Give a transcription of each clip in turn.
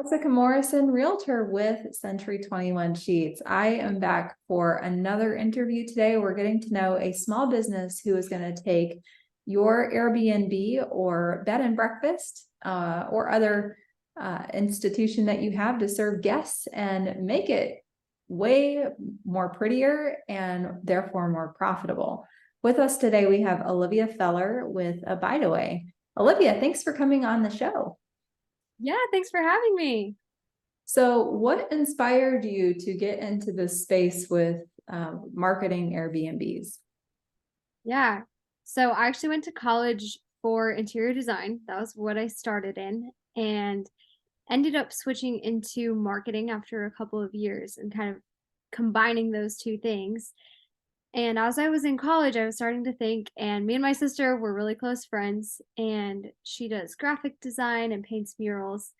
Jessica Morrison, Realtor with Century 21 Sheets. I am back for another interview today. We're getting to know a small business who is going to take your Airbnb or bed and breakfast or other institution that you have to serve guests and make it way more prettier and therefore more profitable. With us today, we have Olivia Feller with Abideaway. Olivia, thanks for coming on the show. Yeah, thanks for having me. So what inspired you to get into this space with marketing Airbnbs? Yeah. So I actually went to college for interior design. That was what I started in, and ended up switching into marketing after a couple of years and kind of combining those two things. And as I was in college, I was starting to think, and me and my sister were really close friends, and she does graphic design and paints murals.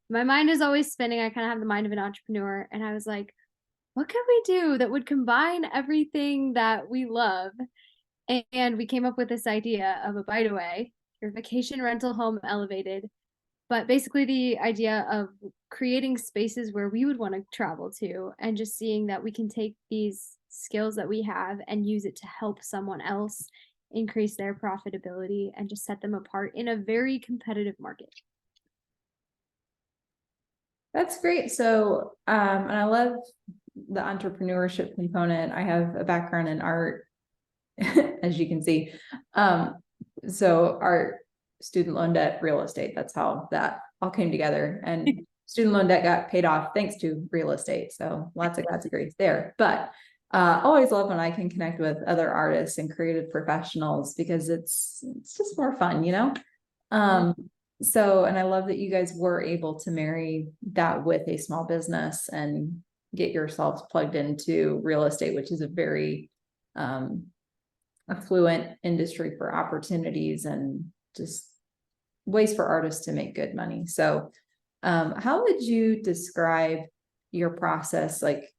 My mind is always spinning. I kind of have the mind of an entrepreneur. And I was like, what could we do that would combine everything that we love? And we came up with this idea of Abideaway, your vacation rental home elevated. But basically, the idea of creating spaces where we would want to travel to and just seeing that we can take these skills that we have and use it to help someone else increase their profitability and just set them apart in a very competitive market. That's great. So, and I love the entrepreneurship component. I have a background in art, as you can see. So art, student loan debt, real estate, that's how that all came together. And student loan debt got paid off thanks to real estate. So lots of categories there. But always love when I can connect with other artists and creative professionals because it's just more fun, you know? So, and I love that you guys were able to marry that with a small business and get yourselves plugged into real estate, which is a very affluent industry for opportunities and just ways for artists to make good money. So, how would you describe your process? Like,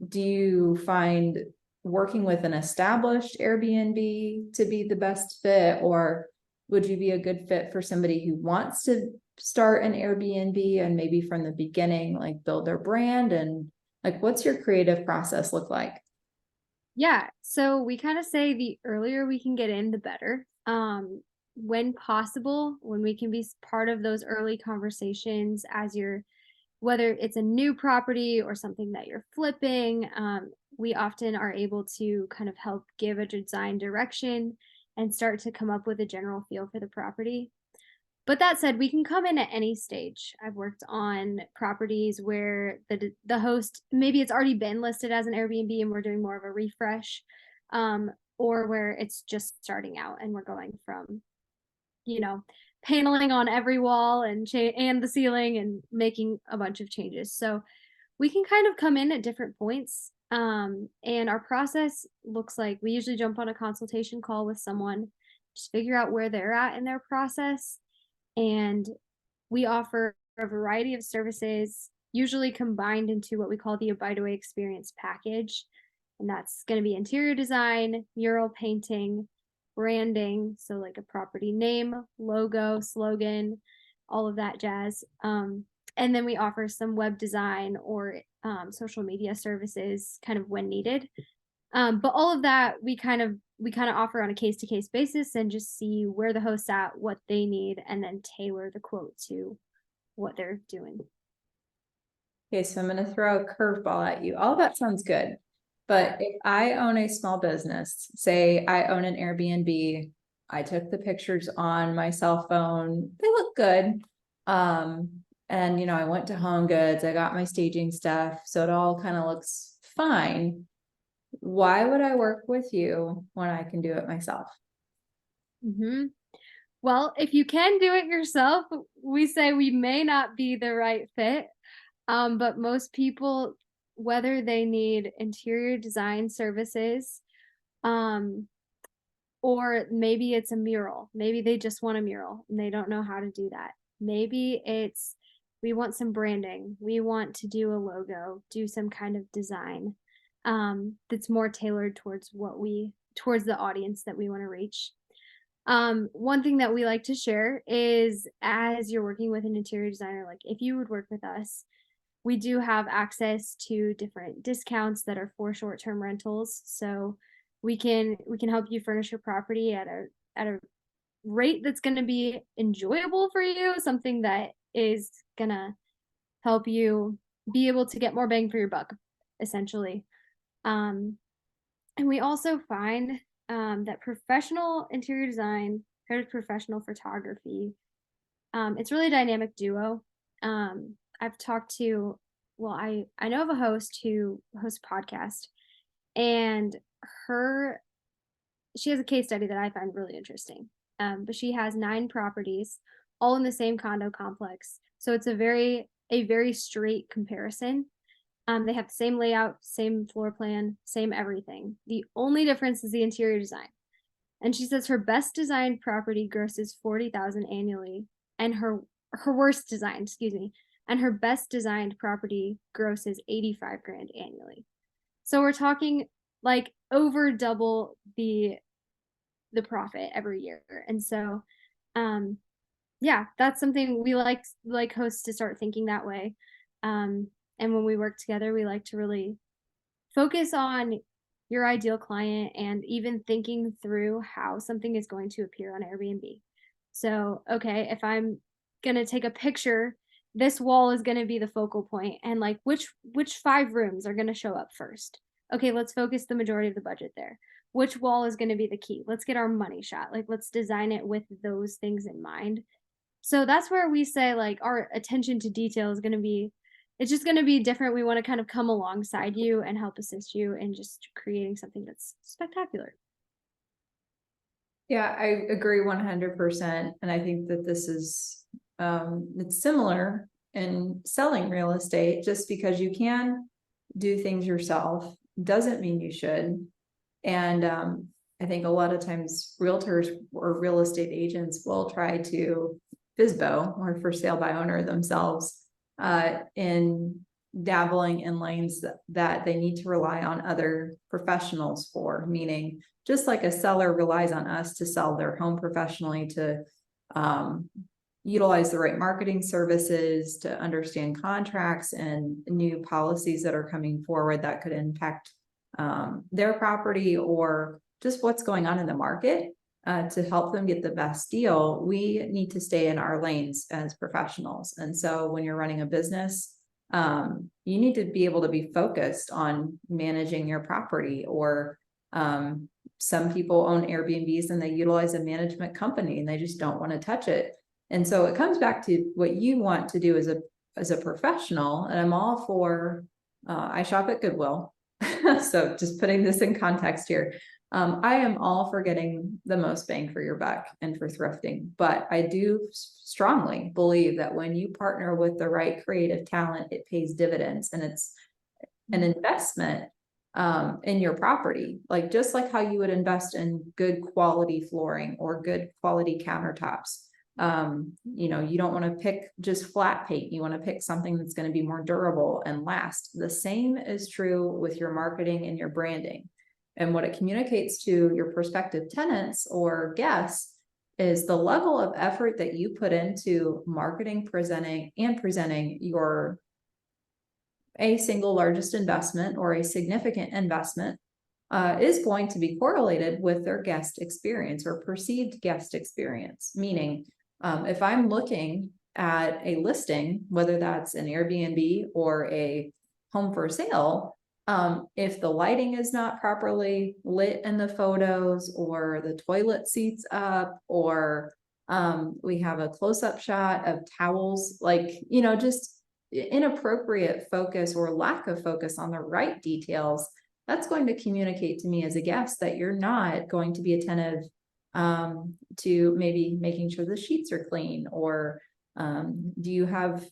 do you find working with an established Airbnb to be the best fit, or would you be a good fit for somebody who wants to start an Airbnb and maybe from the beginning, like build their brand? And like, what's your creative process look like? Yeah, so we kind of say the earlier we can get in, the better. When possible, when we can be part of those early conversations as you're, whether it's a new property or something that you're flipping, we often are able to kind of help give a design direction and start to come up with a general feel for the property. But that said, we can come in at any stage. I've worked on properties where the host, maybe it's already been listed as an Airbnb and we're doing more of a refresh, or where it's just starting out and we're going from, paneling on every wall and the ceiling and making a bunch of changes. So we can kind of come in at different points. And our process looks like we usually jump on a consultation call with someone, just figure out where they're at in their process. And we offer a variety of services, usually combined into what we call the Abideaway Experience Package. And that's going to be interior design, mural painting, branding, so like a property name, logo, slogan, all of that jazz. And then we offer some web design or social media services kind of when needed. But all of that we kind of offer on a case-to-case basis and just see where the host's at, what they need, and then tailor the quote to what they're doing. Okay, so I'm going to throw a curveball at you. All that sounds good. But if I own a small business, say I own an Airbnb, I took the pictures on my cell phone, they look good. And I went to Home Goods, I got my staging stuff, so it all kind of looks fine. Why would I work with you when I can do it myself? Well, if you can do it yourself, we say we may not be the right fit. But most people, whether they need interior design services, or maybe it's a mural, maybe they just want a mural and they don't know how to do that. Maybe it's, we want some branding, we want to do a logo, do some kind of design that's more tailored towards towards the audience that we want to reach. One thing that we like to share is, as you're working with an interior designer, like if you would work with us, we do have access to different discounts that are for short-term rentals. So we can help you furnish your property at a rate that's going to be enjoyable for you, something that is going to help you be able to get more bang for your buck, essentially. Um, and we also find that professional interior design paired with professional photography, it's really a dynamic duo. I've talked to, well, I know of a host who hosts a podcast, and she has a case study that I find really interesting. But she has 9 properties, all in the same condo complex. So it's a very straight comparison. They have the same layout, same floor plan, same everything. The only difference is the interior design. And she says her best designed property grosses 40,000 annually, and her worst design, excuse me, and her best designed property grosses 85 grand annually. So we're talking like over double the profit every year. And so yeah, that's something we like hosts to start thinking that way. And when we work together, we like to really focus on your ideal client and even thinking through how something is going to appear on Airbnb. So, okay, if I'm going to take a picture, this wall is going to be the focal point, and like which 5 rooms are going to show up first. Okay, let's focus the majority of the budget there. Which wall is going to be the key? Let's get our money shot. Like, let's design it with those things in mind. So that's where we say like our attention to detail is going to be, it's just going to be different. We want to kind of come alongside you and help assist you in just creating something that's spectacular. Yeah, I agree 100%. And I think that this is, it's similar in selling real estate. Just because you can do things yourself doesn't mean you should. And I think a lot of times realtors or real estate agents will try to FSBO, or for sale by owner, themselves in dabbling in lanes that they need to rely on other professionals for, meaning just like a seller relies on us to sell their home professionally, to utilize the right marketing services, to understand contracts and new policies that are coming forward that could impact their property, or just what's going on in the market to help them get the best deal. We need to stay in our lanes as professionals. And so when you're running a business, you need to be able to be focused on managing your property. Or some people own Airbnbs and they utilize a management company and they just don't want to touch it. And so it comes back to what you want to do as a professional. And I'm all for, I shop at Goodwill. So just putting this in context here, I am all for getting the most bang for your buck and for thrifting, but I do strongly believe that when you partner with the right creative talent, it pays dividends, and it's an investment in your property. Like, just like how you would invest in good quality flooring or good quality countertops. You know, you don't want to pick just flat paint. You want to pick something that's going to be more durable and last. The same is true with your marketing and your branding. And what it communicates to your prospective tenants or guests is the level of effort that you put into marketing, presenting your a single largest investment or a significant investment is going to be correlated with their guest experience or perceived guest experience. Meaning, if I'm looking at a listing, whether that's an Airbnb or a home for sale, if the lighting is not properly lit in the photos, or the toilet seats up, or we have a close-up shot of towels, like, you know, just inappropriate focus or lack of focus on the right details, that's going to communicate to me as a guest that you're not going to be attentive to maybe making sure the sheets are clean, or do you have,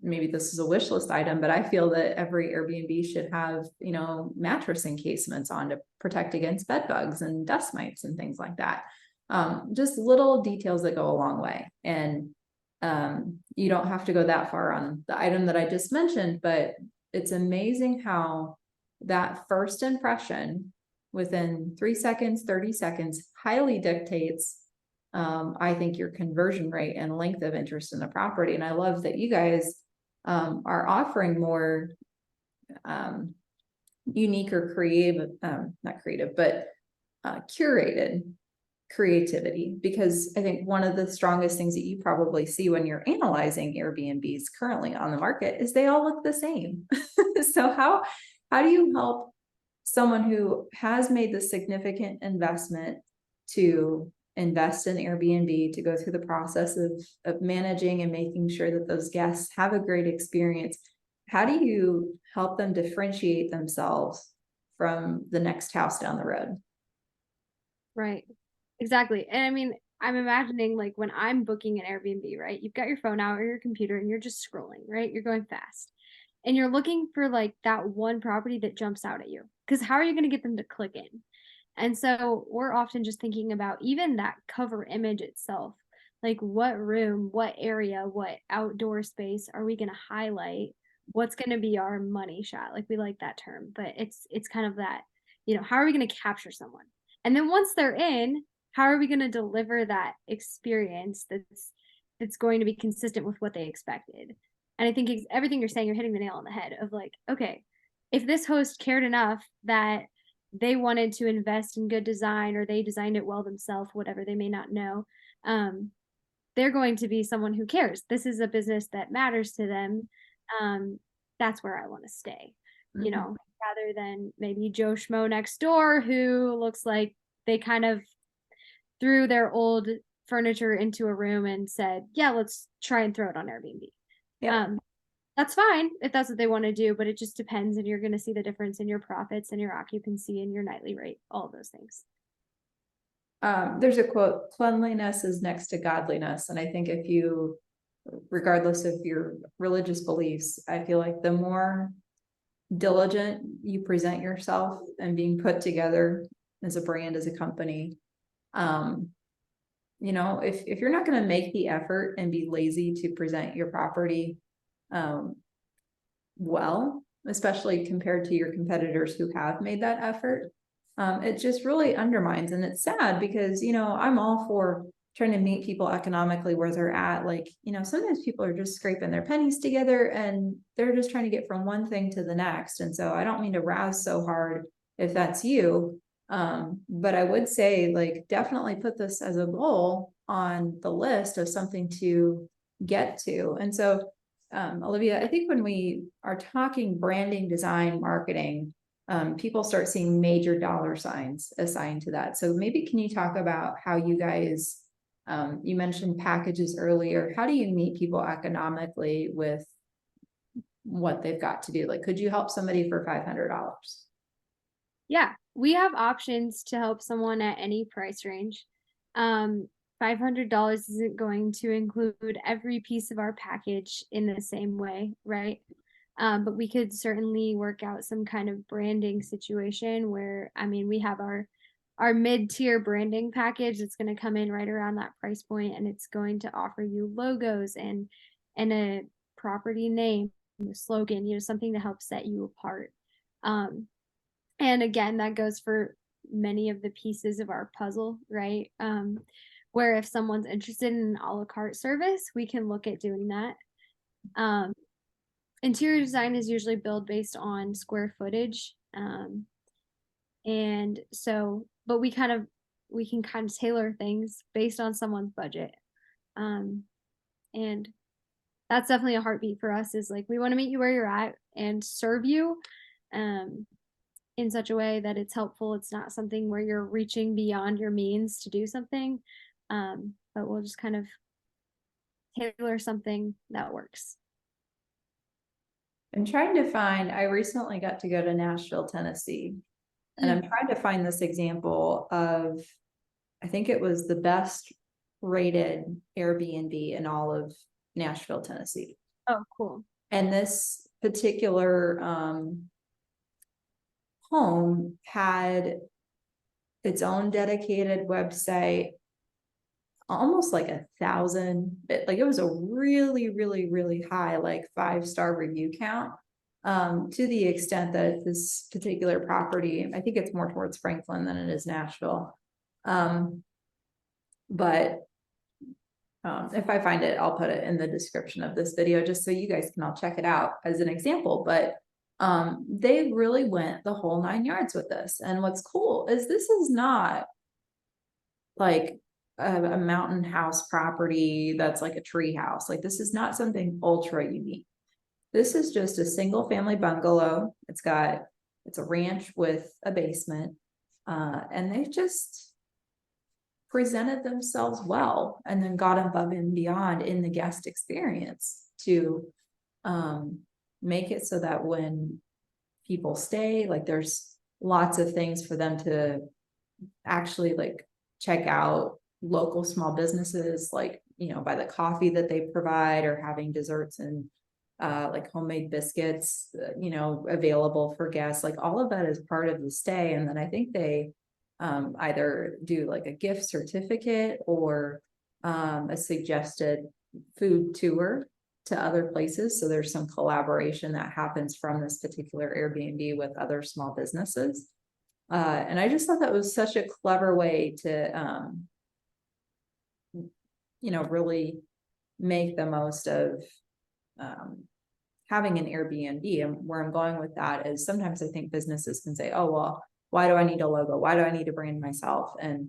maybe this is a wish list item, but I feel that every Airbnb should have, you know, mattress encasements on to protect against bed bugs and dust mites and things like that. Just little details that go a long way. And you don't have to go that far on the item that I just mentioned, but it's amazing how that first impression, within 3 seconds, 30 seconds, highly dictates, I think, your conversion rate and length of interest in a property. And I love that you guys are offering more unique or creative, not creative, but curated creativity, because I think one of the strongest things that you probably see when you're analyzing Airbnbs currently on the market is they all look the same. So how do you help someone who has made the significant investment to invest in Airbnb, to go through the process of managing and making sure that those guests have a great experience? How do you help them differentiate themselves from the next house down the road? Right. Exactly. And I mean, I'm imagining like when I'm booking an Airbnb, right? You've got your phone out or your computer and you're just scrolling, right? You're going fast. And you're looking for like that one property that jumps out at you. Because how are you going to get them to click in? And so we're often just thinking about even that cover image itself. Like what room, what area, what outdoor space are we going to highlight? What's going to be our money shot? Like we like that term, but it's kind of that, how are we going to capture someone? And then once they're in, how are we going to deliver that experience that's going to be consistent with what they expected? And I think everything you're saying, you're hitting the nail on the head of like, okay, if this host cared enough that they wanted to invest in good design, or they designed it well themselves, whatever, they may not know, they're going to be someone who cares. This is a business that matters to them. That's where I want to stay, rather than maybe Joe Schmo next door who looks like they kind of threw their old furniture into a room and said, yeah, let's try and throw it on Airbnb. Yeah. That's fine if that's what they want to do, but it just depends, and you're going to see the difference in your profits and your occupancy and your nightly rate, all of those things. There's a quote, cleanliness is next to godliness. And I think if you, regardless of your religious beliefs, I feel like the more diligent you present yourself and being put together as a brand, as a company, if you're not going to make the effort and be lazy to present your property well, especially compared to your competitors who have made that effort, it just really undermines. And it's sad because, I'm all for trying to meet people economically where they're at. Like, sometimes people are just scraping their pennies together and they're just trying to get from one thing to the next. And so I don't mean to razz so hard if that's you. But I would say, like, definitely put this as a goal on the list of something to get to. And so, Olivia, I think when we are talking branding, design, marketing, people start seeing major dollar signs assigned to that. So maybe can you talk about how you guys, you mentioned packages earlier. How do you meet people economically with what they've got to do? Like, could you help somebody for $500? Yeah, we have options to help someone at any price range. $500 isn't going to include every piece of our package in the same way, right? But we could certainly work out some kind of branding situation where, we have our mid-tier branding package that's going to come in right around that price point, and it's going to offer you logos and a property name, a slogan, something to help set you apart. And again, that goes for many of the pieces of our puzzle, right? Where if someone's interested in an a la carte service, we can look at doing that. Interior design is usually billed based on square footage. And so, but we can kind of tailor things based on someone's budget. And that's definitely a heartbeat for us, is like, we want to meet you where you're at and serve you in such a way that it's helpful. It's not something where you're reaching beyond your means to do something. But we'll just kind of tailor something that works. I'm trying to find, I recently got to go to Nashville, Tennessee, and I'm trying to find this example of, I think it was the best rated Airbnb in all of Nashville, Tennessee. Oh, cool. And this particular home had its own dedicated website, almost like 1,000, like it was a really, really, really high, like 5-star review count. to the extent that this particular property, I think it's more towards Franklin than it is Nashville. But if I find it, I'll put it in the description of this video, just so you guys can all check it out as an example. But they really went the whole 9 yards with this. And what's cool is this is not like a mountain house property that's like a tree house. Like, this is not something ultra unique. This is just a single family bungalow. It's a ranch with a basement. And they've just presented themselves well, and then got above and beyond in the guest experience to make it so that when people stay, like, there's lots of things for them to actually like check out local small businesses, like, you know, by the coffee that they provide, or having desserts and like homemade biscuits, you know, available for guests. Like, all of that is part of the stay. And then I think they either do like a gift certificate or a suggested food tour to other places. So there's some collaboration that happens from this particular Airbnb with other small businesses. And I just thought that was such a clever way to, you know, really make the most of having an Airbnb. And where I'm going with that is, sometimes I think businesses can say, oh, well, why do I need a logo? Why do I need to brand myself? And,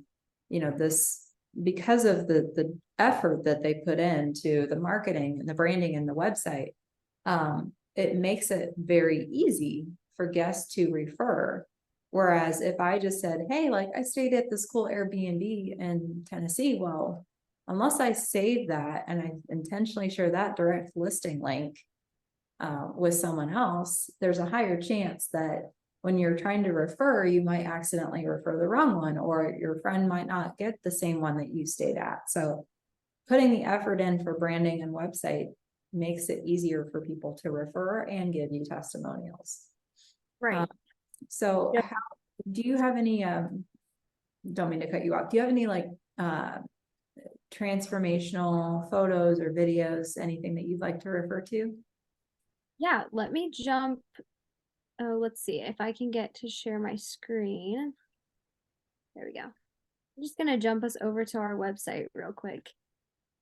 you know, this, because of the effort that they put into the marketing and the branding and the website, it makes it very easy for guests to refer. Whereas if I just said, hey, like, I stayed at this cool Airbnb in Tennessee, well, unless I save that and I intentionally share that direct listing link with someone else, there's a higher chance that when you're trying to refer, you might accidentally refer the wrong one, or your friend might not get the same one that you stayed at. So putting the effort in for branding and website makes it easier for people to refer and give you testimonials. Right. So Yep. do you have any, don't mean to cut you off, do you have any like transformational photos or videos, anything that you'd like to refer to? Yeah, let me jump. Oh, let's see if I can get to share my screen. There we go. I'm just gonna jump us over to our website real quick.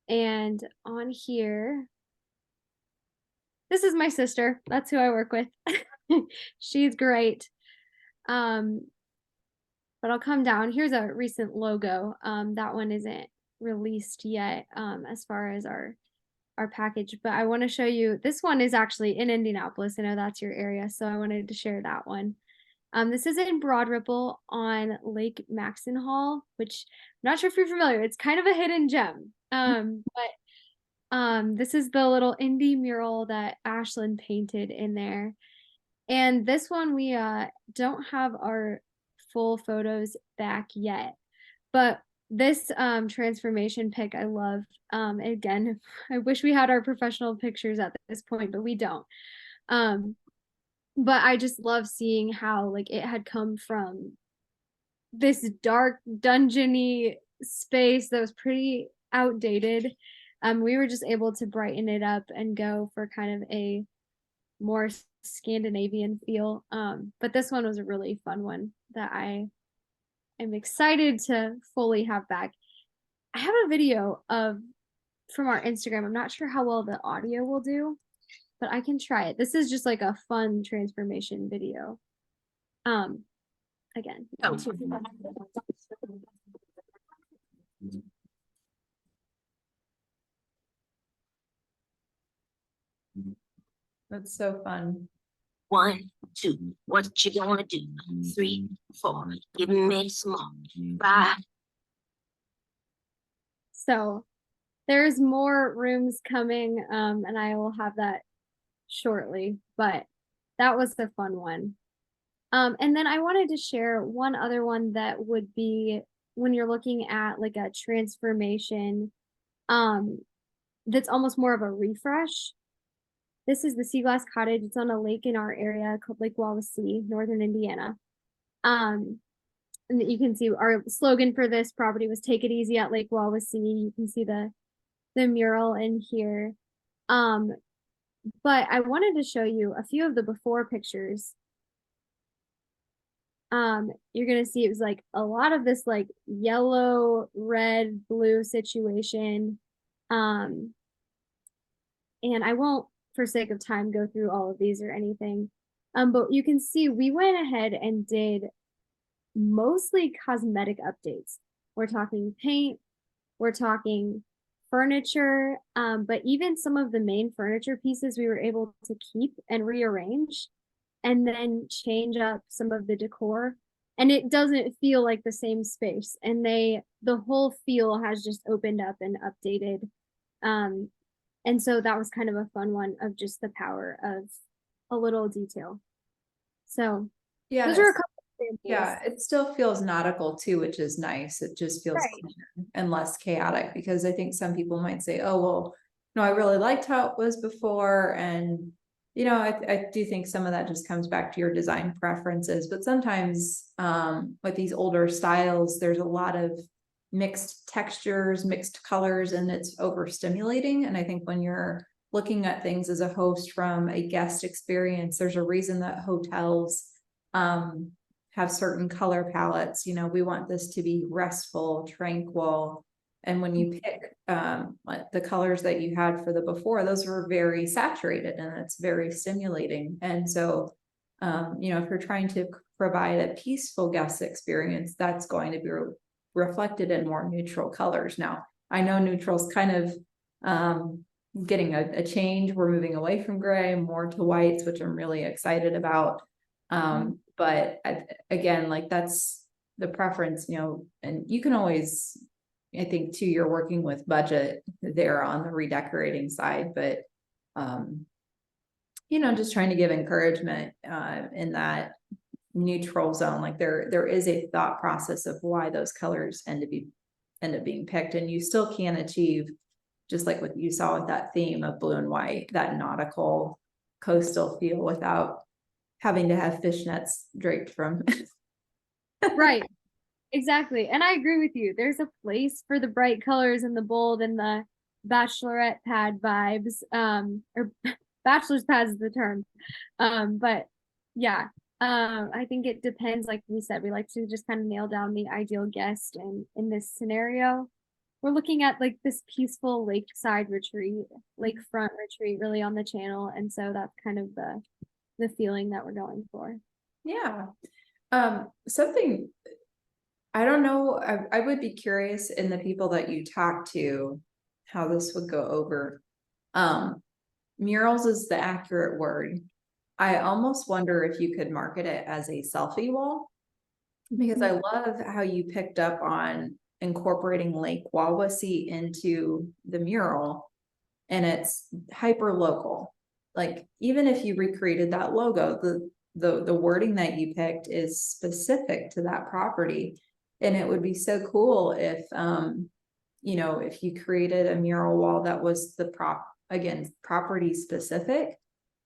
And on here, this is my sister. That's who I work with. She's great. But I'll come down. Here's a recent logo. That one isn't released yet as far as our package, but I want to show you, this one is actually in Indianapolis. I know that's your area, so I wanted to share that one. This is in Broad Ripple on Lake Maxenhall, which I'm not sure if you're familiar. It's kind of a hidden gem. But this is the little indie mural that Ashlyn painted in there. And this one, we don't have our full photos back yet, but this transformation pic I love. Again, I wish we had our professional pictures at this point, but we don't. But I just love seeing how like it had come from this dark dungeony space that was pretty outdated. We were just able to brighten it up and go for kind of a more Scandinavian feel. But this one was a really fun one that I'm excited to fully have back. I have a video from our Instagram. I'm not sure how well the audio will do, but I can try it. This is just like a fun transformation video. Again. That's so fun. 1, 2, what you gonna do? 3, 4, give me some more. 5. So there's more rooms coming, and I will have that shortly, but that was the fun one. And then I wanted to share one other one that would be when you're looking at like a transformation, that's almost more of a refresh. This is the Sea Glass Cottage. It's on a lake in our area called Lake Wawasee, northern Indiana. And you can see our slogan for this property was "Take it easy at Lake Wawasee." You can see the mural in here. But I wanted to show you a few of the before pictures. You're gonna see it was like a lot of this like yellow, red, blue situation. And I won't, for sake of time, go through all of these or anything. But you can see we went ahead and did mostly cosmetic updates. We're talking paint, we're talking furniture, but even some of the main furniture pieces we were able to keep and rearrange and then change up some of the decor. And it doesn't feel like the same space. And the whole feel has just opened up and updated. And so that was kind of a fun one of just the power of a little detail. So Yeah, those are a couple of examples. yeah, it still feels nautical too, which is nice. It just feels Right. cleaner and less chaotic, because I think some people might say, oh, well, no, I really liked how it was before. And, you know, I do think some of that just comes back to your design preferences, but sometimes with these older styles, there's a lot of mixed textures, mixed colors, and it's overstimulating. And I think when you're looking at things as a host from a guest experience, there's a reason that hotels have certain color palettes. You know, we want this to be restful, tranquil. And when you pick like the colors that you had for the before, those were very saturated and it's very stimulating. And so, you know, if you're trying to provide a peaceful guest experience, that's going to be reflected in more neutral colors. Now, I know neutral's kind of getting a change. We're moving away from gray, more to whites, which I'm really excited about. But again, like that's the preference, you know, and you can always, I think too, you're working with budget there on the redecorating side, but you know, just trying to give encouragement in that neutral zone. Like there is a thought process of why those colors end up being picked, and you still can achieve, just like what you saw with that theme of blue and white, that nautical coastal feel without having to have fishnets draped from. Right. Exactly. And I agree with you. There's a place for the bright colors and the bold and the bachelorette pad vibes. Or bachelor's pad is the term. But yeah. I think it depends, like we said, we like to just kind of nail down the ideal guest, and in this scenario, we're looking at like this peaceful lakeside retreat, lakefront retreat really on the channel. And so that's kind of the feeling that we're going for. Yeah. Something, I don't know, I would be curious in the people that you talk to, how this would go over. Murals is the accurate word. I almost wonder if you could market it as a selfie wall, because I love how you picked up on incorporating Lake Wawasee into the mural, and it's hyper local. Like even if you recreated that logo, the wording that you picked is specific to that property. And it would be so cool if you know, if you created a mural wall that was property specific,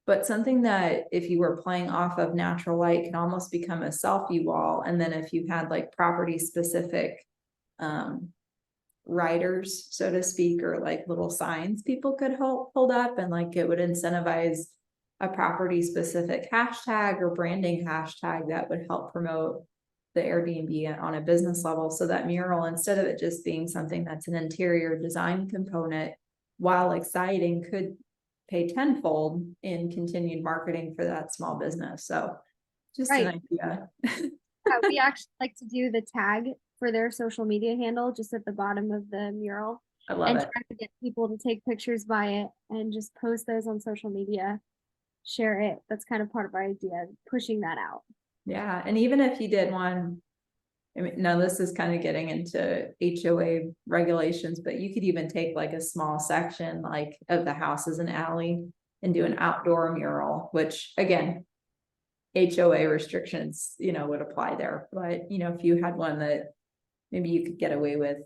but something that if you were playing off of natural light can almost become a selfie wall. And then if you had like property specific writers, so to speak, or like little signs people could hold up, and like it would incentivize a property specific hashtag or branding hashtag that would help promote the Airbnb on a business level. So that mural, instead of it just being something that's an interior design component, while exciting, could pay tenfold in continued marketing for that small business. So just Right. an idea. Yeah, we actually like to do the tag for their social media handle just at the bottom of the mural, I love and it. try to get people to take pictures by it and just post those on social media, share it. That's kind of part of our idea, pushing that out. Yeah. And even if you did one, I mean, no, this is kind of getting into HOA regulations, but you could even take like a small section like of the house as an alley and do an outdoor mural, which again, HOA restrictions, you know, would apply there. But, you know, if you had one that maybe you could get away with,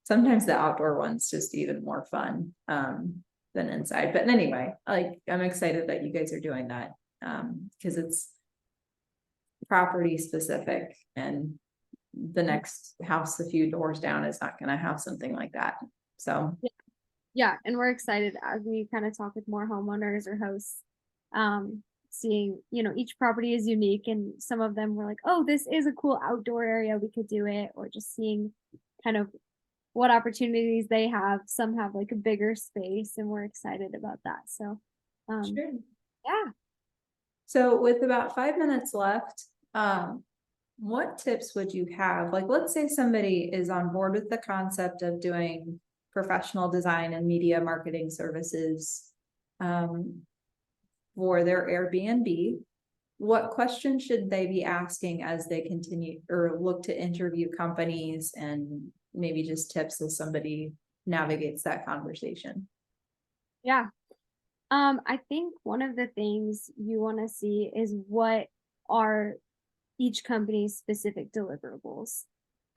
sometimes the outdoor one's just even more fun than inside. But anyway, like I'm excited that you guys are doing that because it's property specific, and the next house a few doors down is not going to have something like that. So Yeah, and we're excited as we kind of talk with more homeowners or hosts, seeing, each property is unique, and some of them were like, oh, this is a cool outdoor area, we could do it, or just seeing kind of what opportunities they have. Some have like a bigger space, and we're excited about that. So, Sure. yeah. So with about 5 minutes left, what tips would you have? Like, let's say somebody is on board with the concept of doing professional design and media marketing services, for their Airbnb. What questions should they be asking as they continue or look to interview companies, and maybe just tips as somebody navigates that conversation? Yeah. I think one of the things you want to see is what are each company's specific deliverables.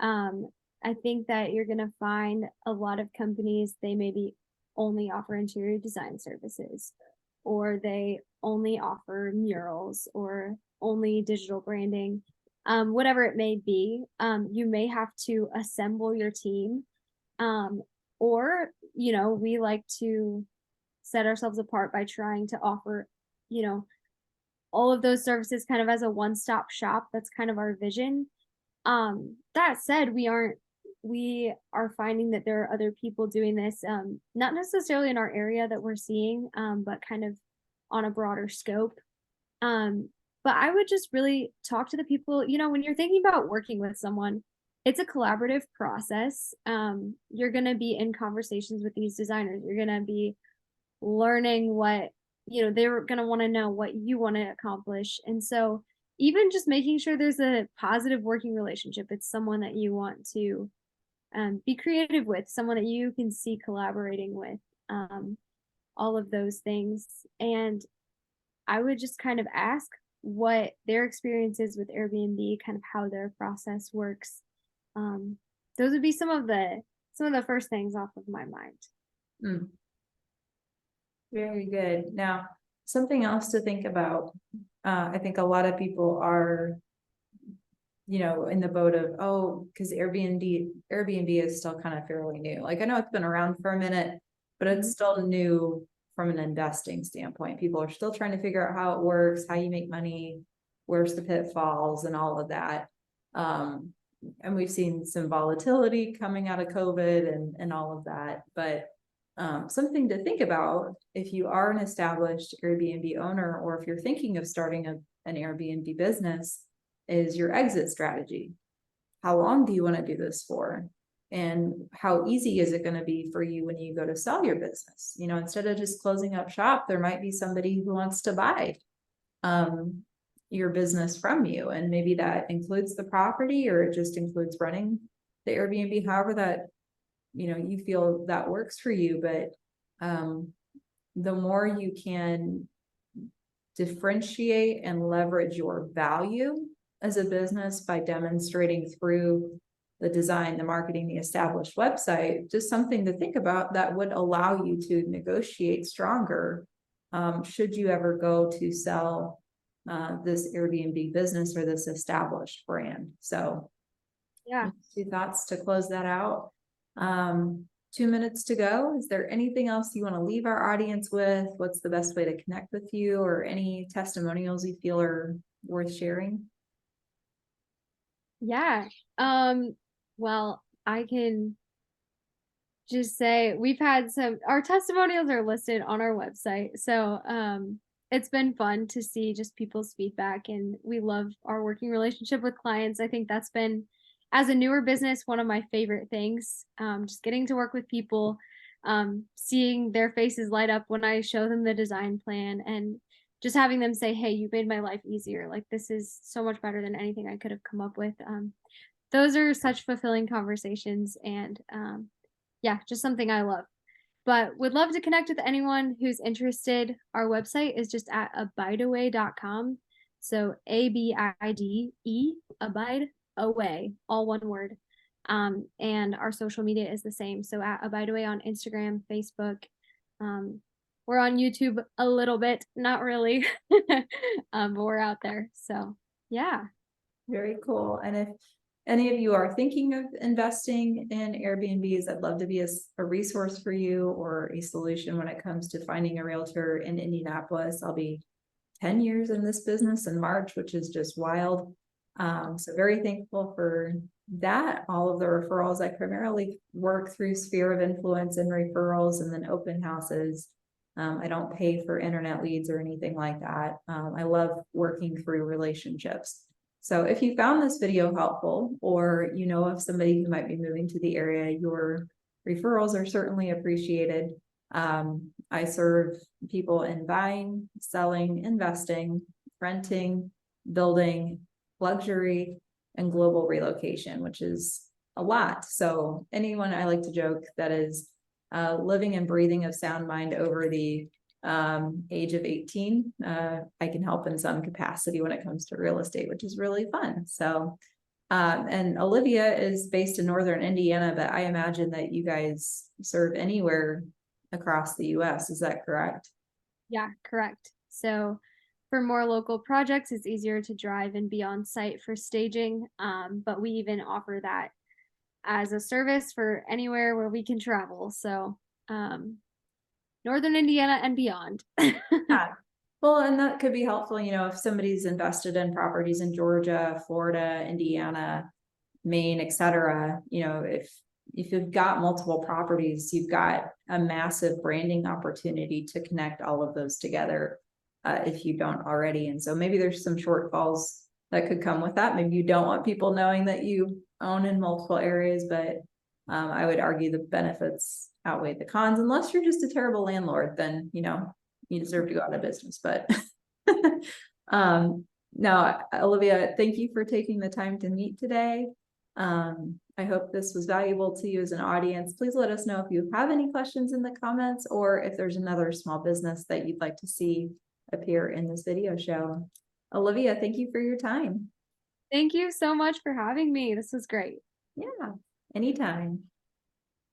Um, I think that you're going to find a lot of companies, they maybe only offer interior design services, or they only offer murals, or only digital branding, whatever it may be. You may have to assemble your team. Or, we like to set ourselves apart by trying to offer, you know, all of those services kind of as a one-stop shop. That's kind of our vision. That said, we are finding that there are other people doing this, not necessarily in our area that we're seeing, but kind of on a broader scope. But I would just really talk to the people, when you're thinking about working with someone, it's a collaborative process. You're going to be in conversations with these designers. You're going to be learning what, they're going to want to know what you want to accomplish. And so even just making sure there's a positive working relationship, it's someone that you want to be creative with, someone that you can see collaborating with, all of those things. And I would just kind of ask what their experience is with Airbnb, kind of how their process works. Those would be some of the first things off of my mind. Mm. Very good. Now, something else to think about. I think a lot of people are, in the boat of, oh, because Airbnb is still kind of fairly new. Like, I know it's been around for a minute, but it's still new from an investing standpoint. People are still trying to figure out how it works, how you make money, where's the pitfalls and all of that. And we've seen some volatility coming out of COVID and all of that. But something to think about if you are an established Airbnb owner, or if you're thinking of starting an Airbnb business, is your exit strategy. How long do you want to do this for? And how easy is it going to be for you when you go to sell your business? Instead of just closing up shop, there might be somebody who wants to buy your business from you. And maybe that includes the property, or it just includes running the Airbnb, however that, you feel that works for you. But the more you can differentiate and leverage your value as a business by demonstrating through the design, the marketing, the established website, just something to think about that would allow you to negotiate stronger should you ever go to sell this Airbnb business or this established brand. So Yeah. 2 thoughts to close that out. 2 minutes to go. Is there anything else you want to leave our audience with? What's the best way to connect with you, or any testimonials you feel are worth sharing? Yeah. Well, I can just say we've had our testimonials are listed on our website. So, it's been fun to see just people's feedback, and we love our working relationship with clients. I think that's been, as a newer business, one of my favorite things. Just getting to work with people, seeing their faces light up when I show them the design plan, and just having them say, hey, you made my life easier. Like, this is so much better than anything I could have come up with. Those are such fulfilling conversations, and yeah, just something I love. But would love to connect with anyone who's interested. Our website is just at abideaway.com. So ABIDE, Abide Away, all one word. And our social media is the same. So at Abideaway on Instagram, Facebook. We're on YouTube a little bit, not really, but we're out there. So yeah. Very cool. And if any of you are thinking of investing in Airbnbs, I'd love to be a resource for you or a solution when it comes to finding a realtor in Indianapolis. I'll be 10 years in this business in March, which is just wild. So very thankful for that. All of the referrals, I primarily work through sphere of influence and referrals and then open houses. I don't pay for internet leads or anything like that. I love working through relationships. So if you found this video helpful, or you know of somebody who might be moving to the area, your referrals are certainly appreciated. I serve people in buying, selling, investing, renting, building, luxury, and global relocation, which is a lot. So anyone, I like to joke, that is living and breathing of sound mind over the age of 18, I can help in some capacity when it comes to real estate, which is really fun. So, and Olivia is based in Northern Indiana, but I imagine that you guys serve anywhere across the US. Is that correct? Yeah, correct. So for more local projects, it's easier to drive and be on site for staging. But we even offer that as a service for anywhere where we can travel. So Northern Indiana and beyond. Yeah. Well, and that could be helpful, you know, if somebody's invested in properties in Georgia, Florida, Indiana, Maine, etc. You know, if you've got multiple properties, you've got a massive branding opportunity to connect all of those together, if you don't already. And so maybe there's some shortfalls that could come with that. Maybe you don't want people knowing that you own in multiple areas, but I would argue the benefits outweigh the cons. Unless you're just a terrible landlord, then you know you deserve to go out of business. But no, Olivia, thank you for taking the time to meet today. I hope this was valuable to you as an audience. Please let us know if you have any questions in the comments, or if there's another small business that you'd like to see appear in this video show. Olivia, thank you for your time. Thank you so much for having me. This was great. Yeah, anytime.